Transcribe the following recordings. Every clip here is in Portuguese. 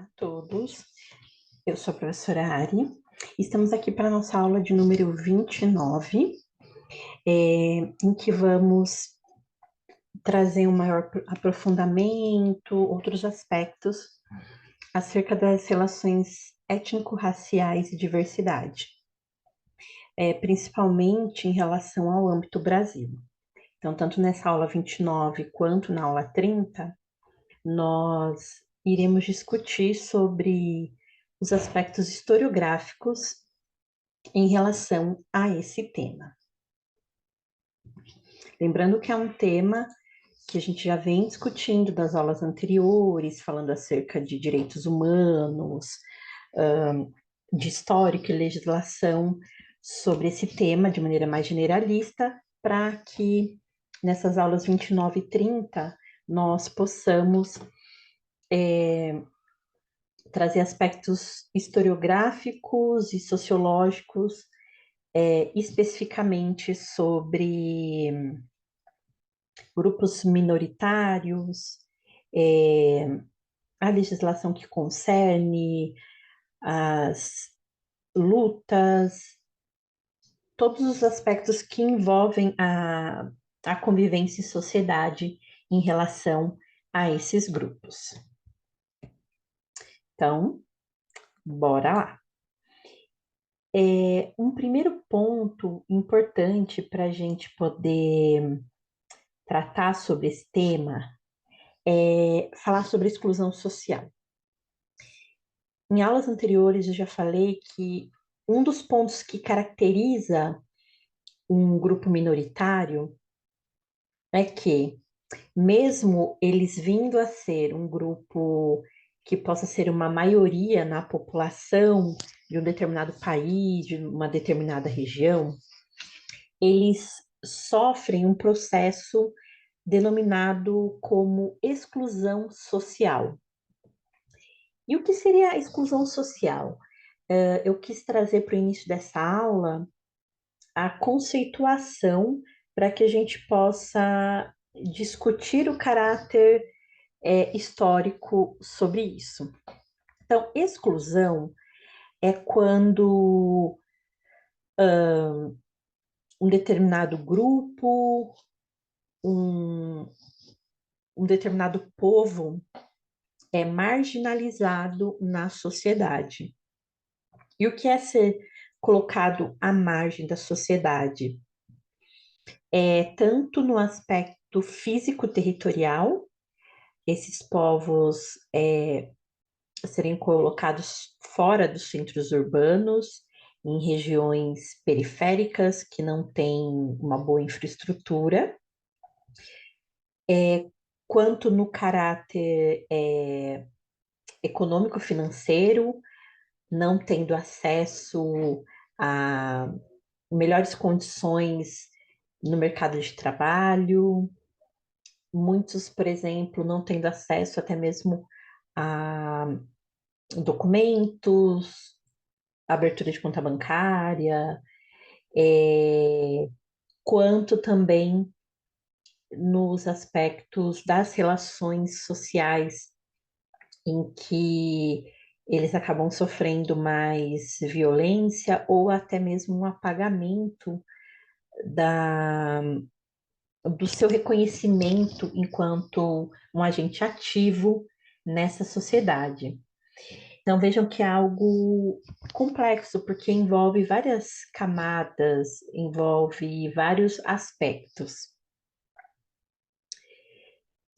Olá a todos, eu sou a professora Ari. Estamos aqui para a nossa aula de número 29, em que vamos trazer um maior aprofundamento, outros aspectos acerca das relações étnico-raciais e diversidade, principalmente em relação ao âmbito Brasil. Então, tanto nessa aula 29 quanto na aula 30, nós iremos discutir sobre os aspectos historiográficos em relação a esse tema. Lembrando que é um tema que a gente já vem discutindo das aulas anteriores, falando acerca de direitos humanos, de histórico e legislação sobre esse tema de maneira mais generalista, para que nessas aulas 29 e 30 nós possamos trazer aspectos historiográficos e sociológicos, especificamente sobre grupos minoritários, a legislação que concerne as lutas, todos os aspectos que envolvem a convivência e sociedade em relação a esses grupos. Então, bora lá. Um primeiro ponto importante para a gente poder tratar sobre esse tema é falar sobre exclusão social. Em aulas anteriores eu já falei que um dos pontos que caracteriza um grupo minoritário é que, mesmo eles vindo a ser um grupo que possa ser uma maioria na população de um determinado país, de uma determinada região, eles sofrem um processo denominado como exclusão social. E o que seria a exclusão social? Eu quis trazer para o início dessa aula a conceituação para que a gente possa discutir o caráter histórico sobre isso. Então, exclusão é quando um determinado grupo, um determinado povo é marginalizado na sociedade. E o que é ser colocado à margem da sociedade? É tanto no aspecto físico-territorial, esses povos serem colocados fora dos centros urbanos, em regiões periféricas que não têm uma boa infraestrutura, quanto no caráter econômico-financeiro, não tendo acesso a melhores condições no mercado de trabalho, muitos, por exemplo, não tendo acesso até mesmo a documentos, abertura de conta bancária, quanto também nos aspectos das relações sociais, em que eles acabam sofrendo mais violência ou até mesmo um apagamento do seu reconhecimento enquanto um agente ativo nessa sociedade. Então, vejam que é algo complexo, porque envolve várias camadas, envolve vários aspectos.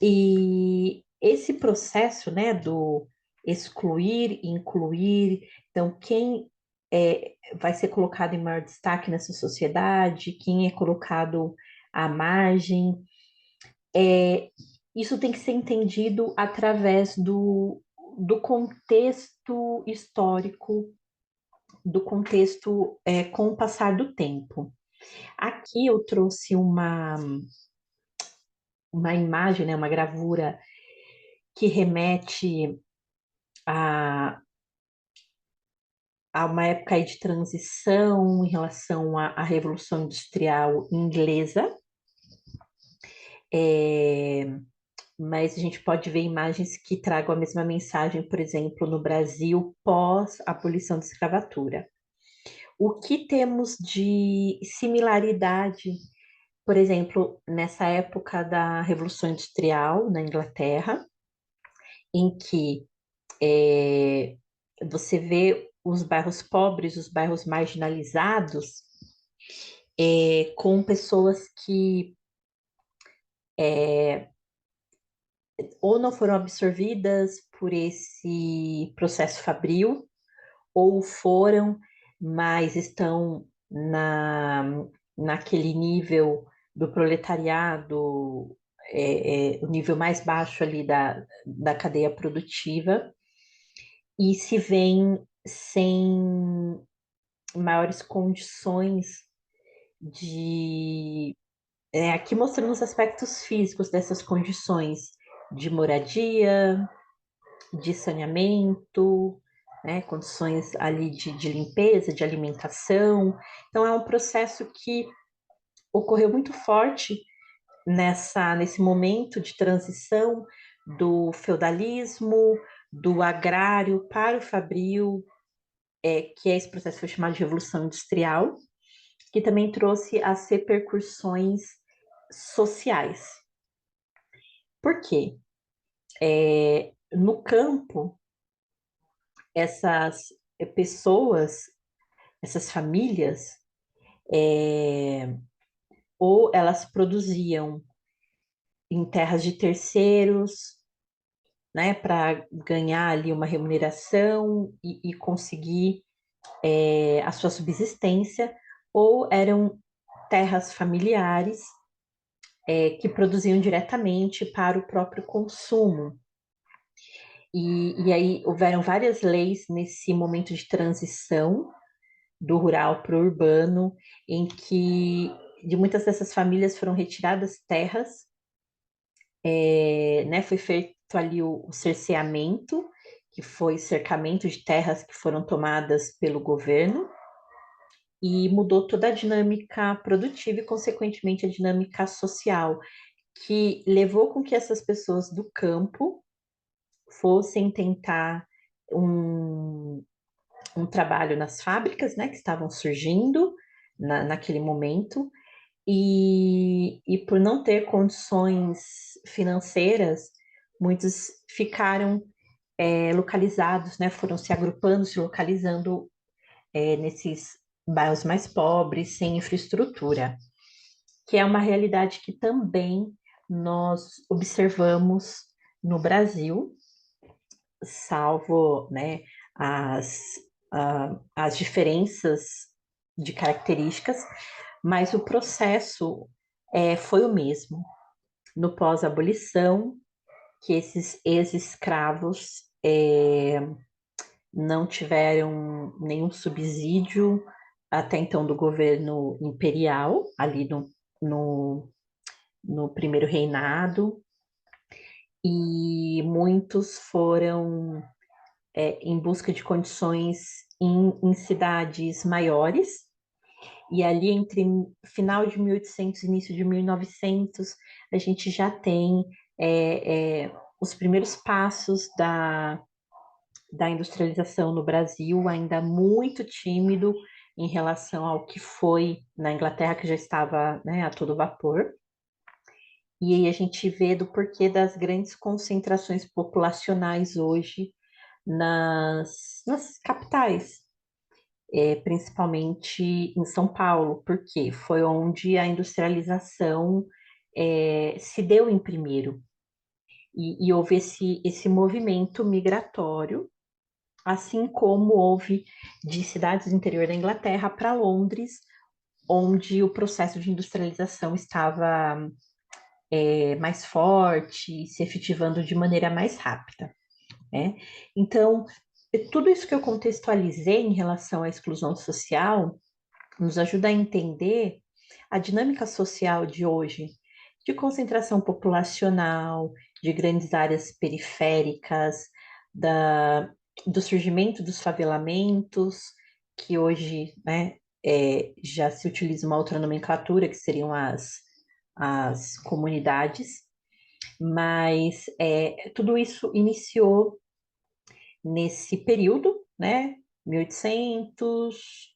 E esse processo, né, do excluir, incluir, então, quem vai ser colocado em maior destaque nessa sociedade, quem é colocado à margem, isso tem que ser entendido através do contexto histórico, do contexto com o passar do tempo. Aqui eu trouxe uma imagem, né, uma gravura que remete a uma época aí de transição em relação à Revolução Industrial Inglesa. mas a gente pode ver imagens que tragam a mesma mensagem, por exemplo, no Brasil pós a abolição da escravatura. O que temos de similaridade, por exemplo, nessa época da Revolução Industrial na Inglaterra, em que é, você vê os bairros pobres, os bairros marginalizados, com pessoas que ou não foram absorvidas por esse processo fabril, ou foram, mas estão naquele nível do proletariado, o nível mais baixo ali da cadeia produtiva, e se veem sem maiores condições de. Aqui mostrando os aspectos físicos dessas condições de moradia, de saneamento, né, condições ali de limpeza, de alimentação. Então, é um processo que ocorreu muito forte nesse momento de transição do feudalismo, do agrário para o fabril, que esse processo foi chamado de Revolução Industrial, que também trouxe as repercussões sociais. Por quê? No campo, essas pessoas, essas famílias, ou elas produziam em terras de terceiros, né, para ganhar ali uma remuneração e conseguir a sua subsistência, ou eram terras familiares que produziam diretamente para o próprio consumo. E aí houveram várias leis nesse momento de transição do rural para o urbano, em que de muitas dessas famílias foram retiradas terras, né, foi feito ali o cerceamento, que foi cercamento de terras que foram tomadas pelo governo, e mudou toda a dinâmica produtiva e, consequentemente, a dinâmica social, que levou com que essas pessoas do campo fossem tentar um trabalho nas fábricas, né, que estavam surgindo naquele momento, e por não ter condições financeiras, muitos ficaram localizados, né, foram se agrupando, se localizando nesses bairros mais pobres, sem infraestrutura, que é uma realidade que também nós observamos no Brasil, salvo, né, as, as diferenças de características, mas o processo foi o mesmo. No pós-abolição, que esses ex-escravos não tiveram nenhum subsídio até então do governo imperial, ali no, no primeiro reinado, e muitos foram em busca de condições em cidades maiores, e ali entre final de 1800 e início de 1900, a gente já tem os primeiros passos da industrialização no Brasil, ainda muito tímido em relação ao que foi na Inglaterra, que já estava, né, a todo vapor. E aí a gente vê do porquê das grandes concentrações populacionais hoje nas capitais, principalmente em São Paulo, porque foi onde a industrialização se deu em primeiro. E houve esse movimento migratório, assim como houve de cidades do interior da Inglaterra para Londres, onde o processo de industrialização estava mais forte, se efetivando de maneira mais rápida, né? Então, tudo isso que eu contextualizei em relação à exclusão social nos ajuda a entender a dinâmica social de hoje, de concentração populacional, de grandes áreas periféricas, do surgimento dos favelamentos, que hoje, né, já se utiliza uma outra nomenclatura, que seriam as comunidades, Mas tudo isso iniciou nesse período, né? 1800,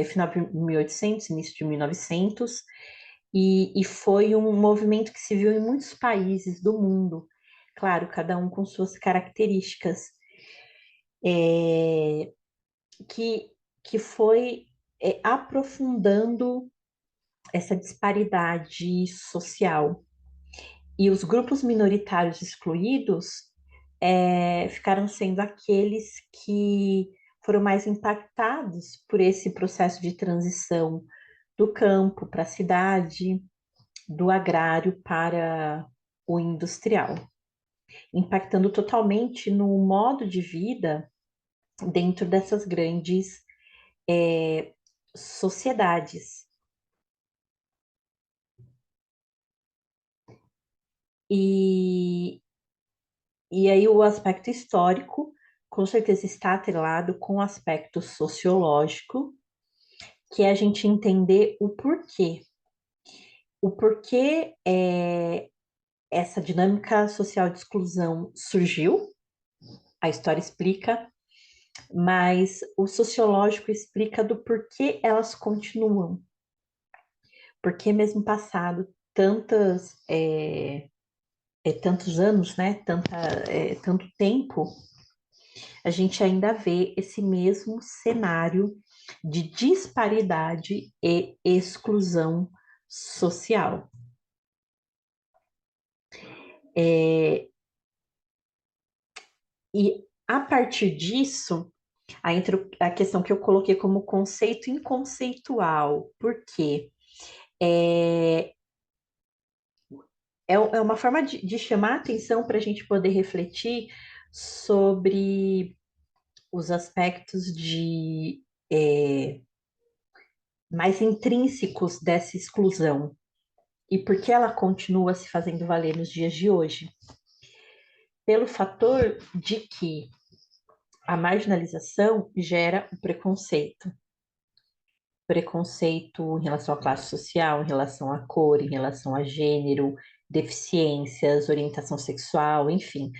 final de 1800, início de 1900, e foi um movimento que se viu em muitos países do mundo, claro, cada um com suas características, é, que, que foi aprofundando essa disparidade social. E os grupos minoritários excluídos ficaram sendo aqueles que foram mais impactados por esse processo de transição do campo para a cidade, do agrário para o industrial, impactando totalmente no modo de vida dentro dessas grandes sociedades. E, e aí o aspecto histórico, com certeza, está atrelado com o aspecto sociológico, que é a gente entender o porquê. O porquê essa dinâmica social de exclusão surgiu, a história explica, mas o sociológico explica do porquê elas continuam. Porque mesmo passado tantos anos, né, tanto tempo, a gente ainda vê esse mesmo cenário de disparidade e exclusão social. E a partir disso, aí entra a questão que eu coloquei como conceito inconceitual, porque é, é uma forma de chamar a atenção para a gente poder refletir sobre os aspectos mais intrínsecos dessa exclusão e por que ela continua se fazendo valer nos dias de hoje. Pelo fator de que a marginalização gera o preconceito. Preconceito em relação à classe social, em relação à cor, em relação a gênero, deficiências, orientação sexual, enfim.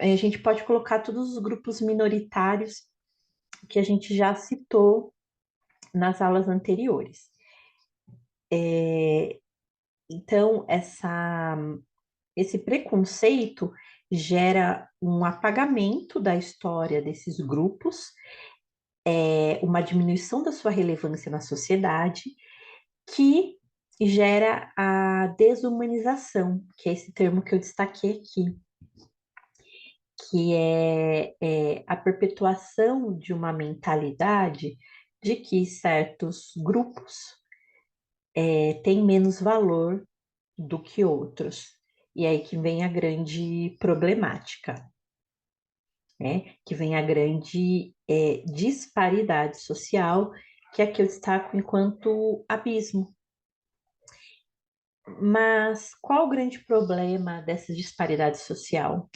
A gente pode colocar todos os grupos minoritários que a gente já citou nas aulas anteriores. Então, esse preconceito gera um apagamento da história desses grupos, uma diminuição da sua relevância na sociedade, que gera a desumanização, que é esse termo que eu destaquei aqui, que é a perpetuação de uma mentalidade de que certos grupos têm menos valor do que outros. E aí que vem a grande problemática, né? Que vem a grande disparidade social, que aqui eu destaco enquanto abismo. Mas qual o grande problema dessa disparidade social?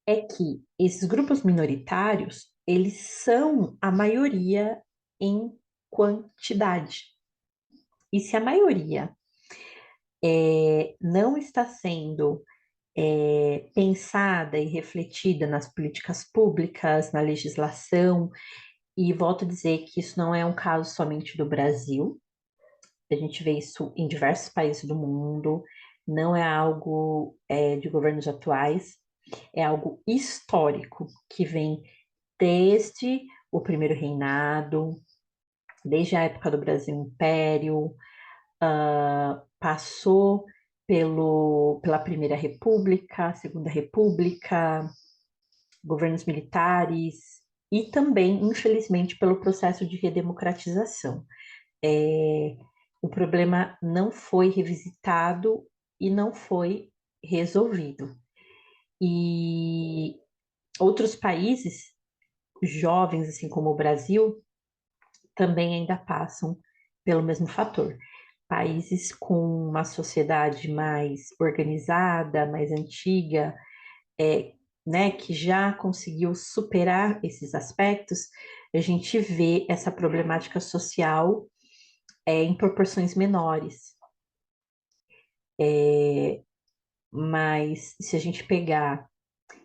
É que esses grupos minoritários, eles são a maioria em quantidade. E se a maioria não está sendo pensada e refletida nas políticas públicas, na legislação, e volto a dizer que isso não é um caso somente do Brasil, a gente vê isso em diversos países do mundo, não é algo de governos atuais, é algo histórico que vem desde o primeiro reinado, desde a época do Brasil Império, passou pela Primeira República, Segunda República, governos militares e também, infelizmente, pelo processo de redemocratização. O problema não foi revisitado e não foi resolvido. E outros países jovens, assim como o Brasil, também ainda passam pelo mesmo fator. Países com uma sociedade mais organizada, mais antiga, né, que já conseguiu superar esses aspectos, a gente vê essa problemática social em proporções menores. mas se a gente pegar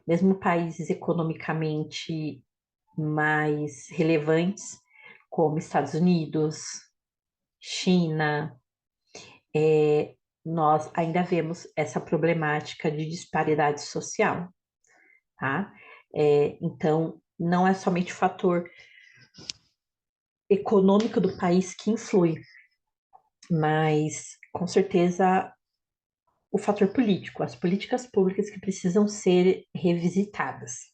mesmo países economicamente mais relevantes, como Estados Unidos, China, nós ainda vemos essa problemática de disparidade social, tá? Então, não é somente o fator econômico do país que influi, mas com certeza o fator político, as políticas públicas que precisam ser revisitadas.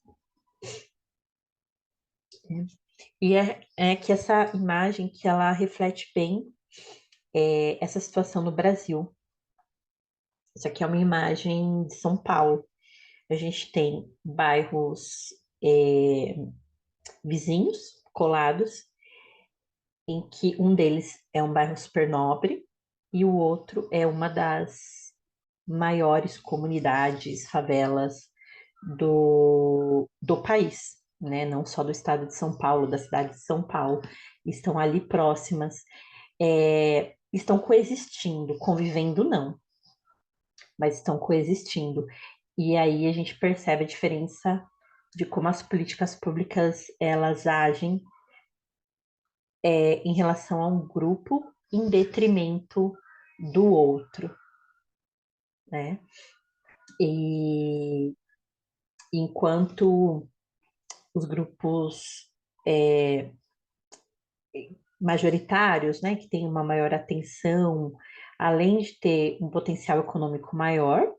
E é que essa imagem que ela reflete bem essa situação no Brasil. Isso aqui é uma imagem de São Paulo. A gente tem bairros vizinhos, colados, em que um deles é um bairro super nobre e o outro é uma das maiores comunidades, favelas do país, né? Não só do estado de São Paulo, da cidade de São Paulo, estão ali próximas, estão coexistindo, convivendo não, mas estão coexistindo. E aí a gente percebe a diferença de como as políticas públicas elas agem em relação a um grupo em detrimento do outro, né? E enquanto os grupos é, majoritários, né, que têm uma maior atenção, além de ter um potencial econômico maior,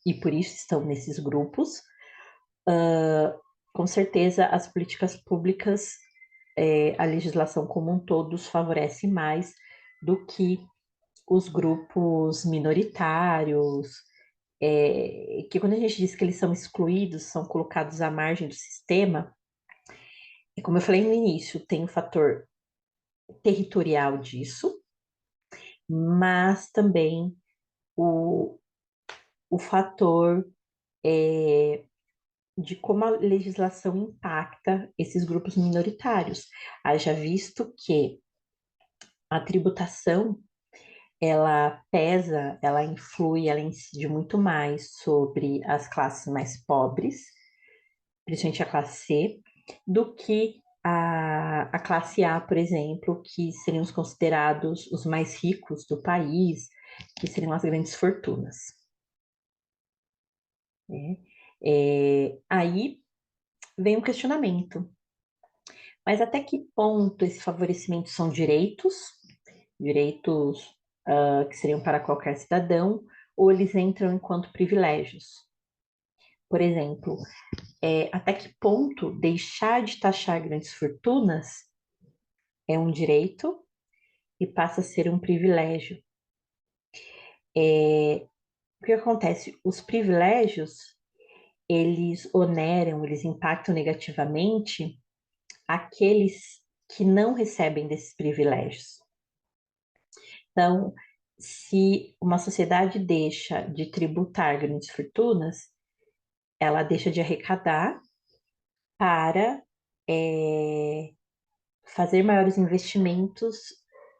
e por isso estão nesses grupos, com certeza as políticas públicas, a legislação como um todo os favorece mais do que os grupos minoritários, que quando a gente diz que eles são excluídos, são colocados à margem do sistema, e como eu falei no início, tem o fator territorial disso, mas também o, o fator de como a legislação impacta esses grupos minoritários. Haja visto que a tributação ela pesa, ela influi, ela incide muito mais sobre as classes mais pobres, principalmente a classe C, do que a classe A, por exemplo, que seriam os considerados os mais ricos do país, que seriam as grandes fortunas. Né? Aí vem o questionamento. Mas até que ponto esse favorecimento são direitos, direitos que seriam para qualquer cidadão, ou eles entram enquanto privilégios? Por exemplo, até que ponto deixar de taxar grandes fortunas é um direito e passa a ser um privilégio? O que acontece? Os privilégios, eles oneram, eles impactam negativamente aqueles que não recebem desses privilégios. Então, se uma sociedade deixa de tributar grandes fortunas, ela deixa de arrecadar para fazer maiores investimentos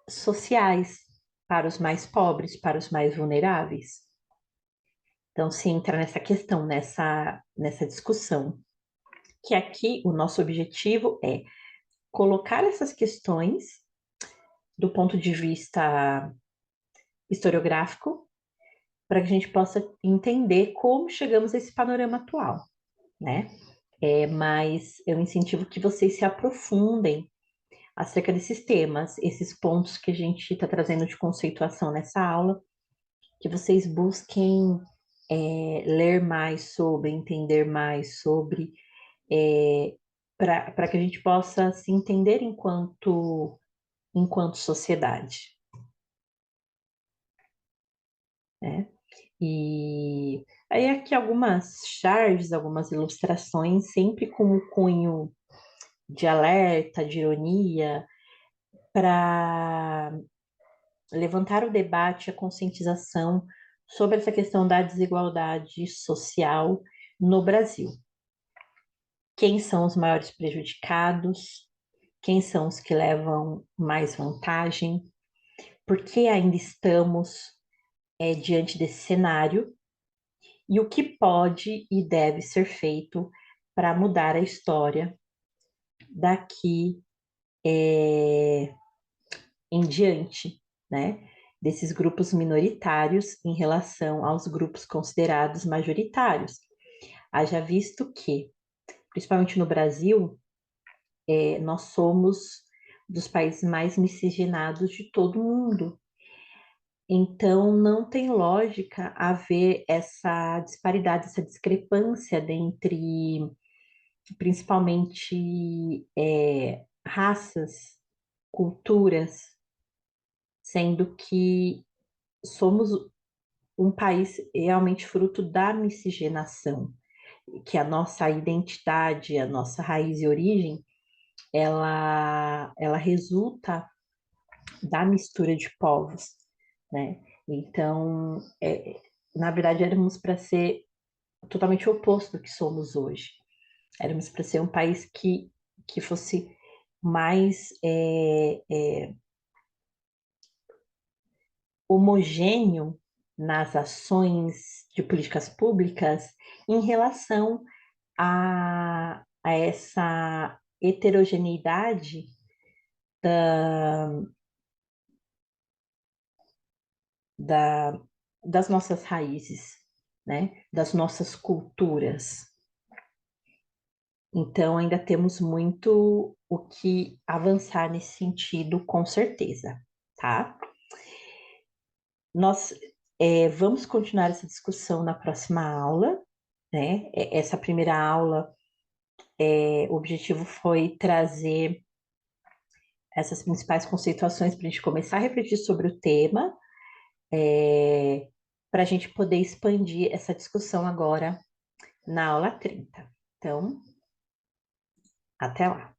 sociais para os mais pobres, para os mais vulneráveis. Então, se entra nessa questão, nessa discussão, que aqui o nosso objetivo é colocar essas questões do ponto de vista historiográfico, para que a gente possa entender como chegamos a esse panorama atual, né? Mas eu incentivo que vocês se aprofundem acerca desses temas, esses pontos que a gente está trazendo de conceituação nessa aula, que vocês busquem ler mais sobre, entender mais sobre, para que a gente possa se entender enquanto sociedade, né? E aí aqui algumas charges, algumas ilustrações, sempre com o cunho de alerta, de ironia, para levantar o debate, a conscientização sobre essa questão da desigualdade social no Brasil. Quem são os maiores prejudicados? Quem são os que levam mais vantagem? Por que ainda estamos diante desse cenário? e o que pode e deve ser feito para mudar a história daqui em diante, né? Desses grupos minoritários em relação aos grupos considerados majoritários. Haja visto que, principalmente no Brasil, nós somos dos países mais miscigenados de todo o mundo. Então, não tem lógica haver essa disparidade, essa discrepância entre, principalmente, raças, culturas, sendo que somos um país realmente fruto da miscigenação, que a nossa identidade, a nossa raiz e origem, ela resulta da mistura de povos, né? Então, na verdade, éramos para ser totalmente o oposto do que somos hoje. Éramos para ser um país que fosse mais homogêneo nas ações de políticas públicas em relação a essa heterogeneidade da, das nossas raízes, né? Das nossas culturas. Então, ainda temos muito o que avançar nesse sentido, com certeza, tá? Nós vamos continuar essa discussão na próxima aula, né? Essa primeira aula, o objetivo foi trazer essas principais conceituações para a gente começar a refletir sobre o tema, para a gente poder expandir essa discussão agora na aula 30. Então, até lá.